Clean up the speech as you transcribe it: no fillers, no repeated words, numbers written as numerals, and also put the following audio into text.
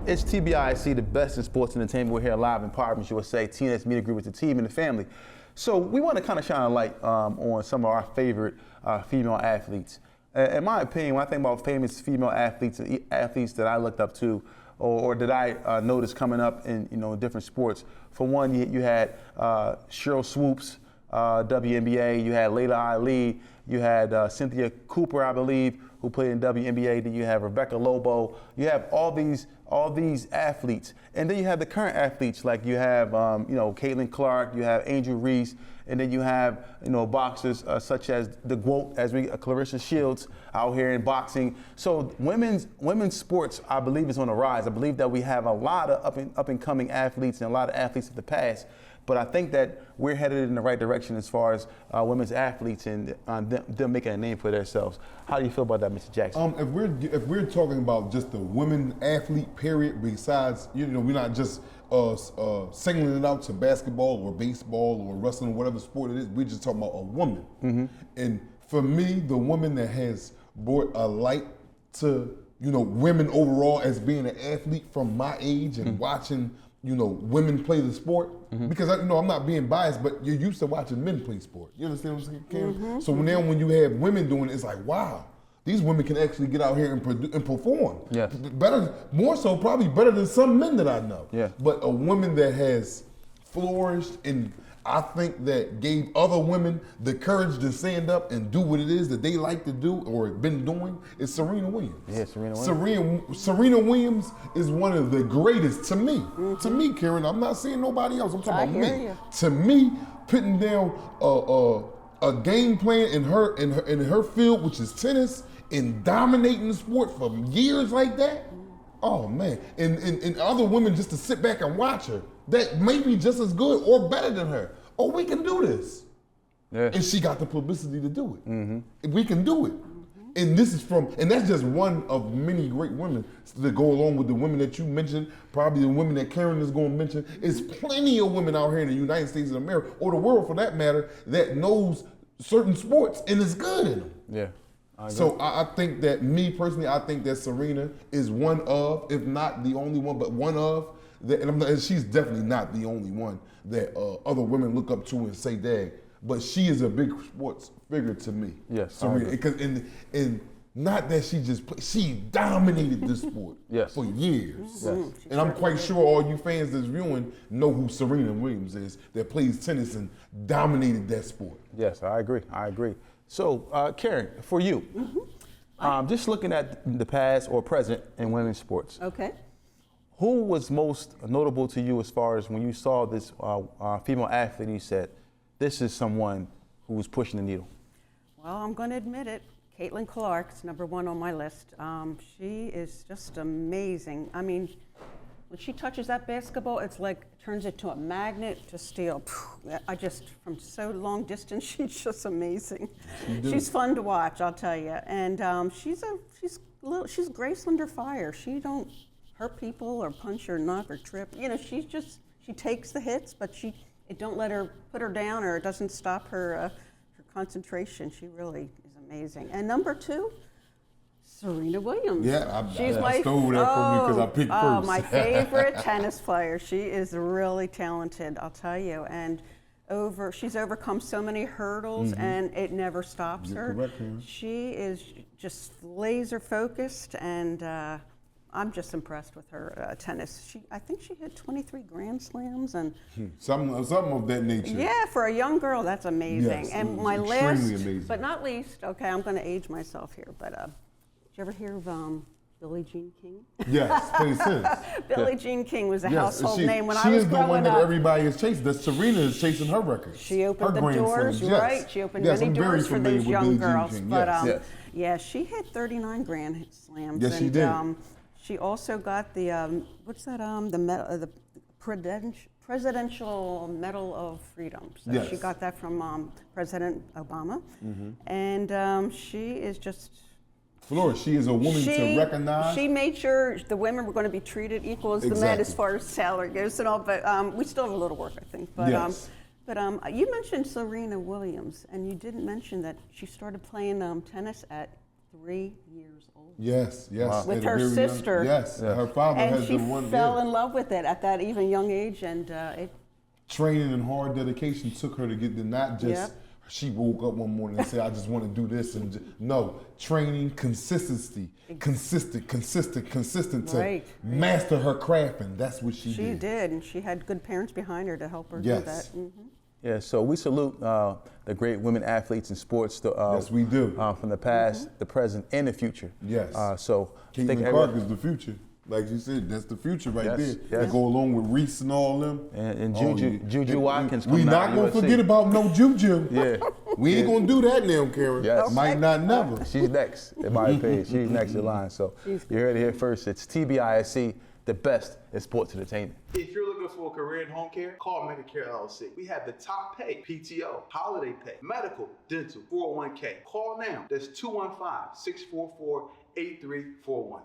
It's TBISE, the best in sports entertainment. We're here live in Providence, USA. TNS Media Group with the team and the family. So we want to kind of shine a light on some of our favorite female athletes. In my opinion, when I think about famous female athletes that I looked up to, or that I noticed coming up in different sports. For one, you had Cheryl Swoops, WNBA. You had Layla Ali. You had Cynthia Cooper, I believe, who played in WNBA. Then you have Rebecca Lobo. You have all these athletes, and then you have the current athletes, like you have Caitlin Clark. You have Angel Reese, and then you have boxers such as the GOAT, Clarissa Shields out here in boxing. So women's sports, I believe, is on the rise. I believe that we have a lot of up and coming athletes and a lot of athletes of the past. But I think that we're headed in the right direction as far as women's athletes and them making a name for themselves. How do you feel about that, Mr. Jackson? If we're talking about just the women athlete, period, besides, we're not just singling it out to basketball or baseball or wrestling or whatever sport it is. We're just talking about a woman. Mm-hmm. And for me, the woman that has brought a light to women overall as being an athlete from my age and watching women play the sport, because I'm not being biased, but you're used to watching men play sport. You understand what I'm saying, Karen? Mm-hmm. So now when you have women doing it, it's like, wow, these women can actually get out here and perform. Yes. More so probably better than some men that I know. Yeah. But a woman that has flourished and I think that gave other women the courage to stand up and do what it is that they like to do or have been doing is Serena Williams. Yeah, Serena Williams. Serena Williams is one of the greatest to me. Mm-hmm. To me, Karen, I'm not saying nobody else. I'm talking about me. You. To me, putting down a game plan in her field, which is tennis, and dominating the sport for years like that. Oh man, and other women just to sit back and watch her, that may be just as good or better than her. Oh, we can do this. Yeah. And she got the publicity to do it. Mm-hmm. We can do it. Mm-hmm. And that's just one of many great women that go along with the women that you mentioned, probably the women that Karen is going to mention. There's plenty of women out here in the United States of America, or the world for that matter, that knows certain sports and is good in them. Yeah. So I think that, me personally, I think that Serena is one of, if not the only one, but one of, and she's definitely not the only one that other women look up to and say, dang, but she is a big sports figure to me. Yes, Serena. Because and not that she dominated this sport for years. Yes. And I'm quite sure all you fans that's viewing know who Serena Williams is, that plays tennis and dominated that sport. Yes, I agree. So, Karen, for you, just looking at the past or present in women's sports. Okay. Who was most notable to you as far as when you saw this female athlete and you said, this is someone who was pushing the needle? Well, I'm going to admit it. Caitlin Clark's number one on my list. She is just amazing. I mean, when she touches that basketball, it's like turns it to a magnet to steel. From so long distance, she's just amazing. She's fun to watch, I'll tell you. And she's Grace under fire. She don't hurt people or punch or knock or trip. She takes the hits, but it don't let her put her down, or it doesn't stop her concentration. She really is amazing. And number two, Serena Williams. Yeah, I stole that from you because I picked first. Oh, my favorite tennis player. She is really talented, I'll tell you. And she's overcome so many hurdles, and it never stops her. Correct, she is just laser focused, and I'm just impressed with her tennis. I think she had 23 Grand Slams and something of that nature. Yeah, for a young girl, that's amazing. Yes, and my last, amazing. but not least, okay, I'm going to age myself here, but did you ever hear of Billie Jean King? Yes, makes sense. Billie Jean King was a household name when I was growing up. She is the one that everybody is chasing. That Serena is chasing her records. She opened the doors, right? She opened many doors for those young girls. But yeah, she hit 39 Grand Slams. Yes, she did. She also got the the Presidential Medal of Freedom. So she got that from President Obama, and she is just. Flora, she is a woman to recognize. She made sure the women were going to be treated equal as the men as far as salary goes and all, but we still have a little work, I think. But you mentioned Serena Williams, and you didn't mention that she started playing tennis at 3 years old. Yes, yes. With at a her very young- sister. yes, her father And has she the one. fell yeah. in love with it at that even young age, and Training and hard dedication took her to get to not just. Yep. She woke up one morning and said, "I just want to do this," and no training, consistency, consistent to Right. master her craft, and that's what she she did. did, and she had good parents behind her to help her do Yes. that. Yeah, so we salute the great women athletes in sports. Yes, we do. From the past, the present, and the future. Yes. So Caitlin thank Clark everyone- is the future. Like you said, that's the future right Yes, there. yes. To go along with Reese and all them. And Oh, Juju, yeah. Juju Watkins. We coming out not gonna USC. forget about no Juju. Yeah. We ain't gonna do that now, Karen. Yes. Might not never. She's next, in my opinion. She's next in line. So you heard it here first. It's TBISE, the best in sports entertainment. If you're looking for a career in home care, call Medicare LLC. We have the top pay, PTO, holiday pay, medical, dental, 401k. Call now. That's 215-644-8341.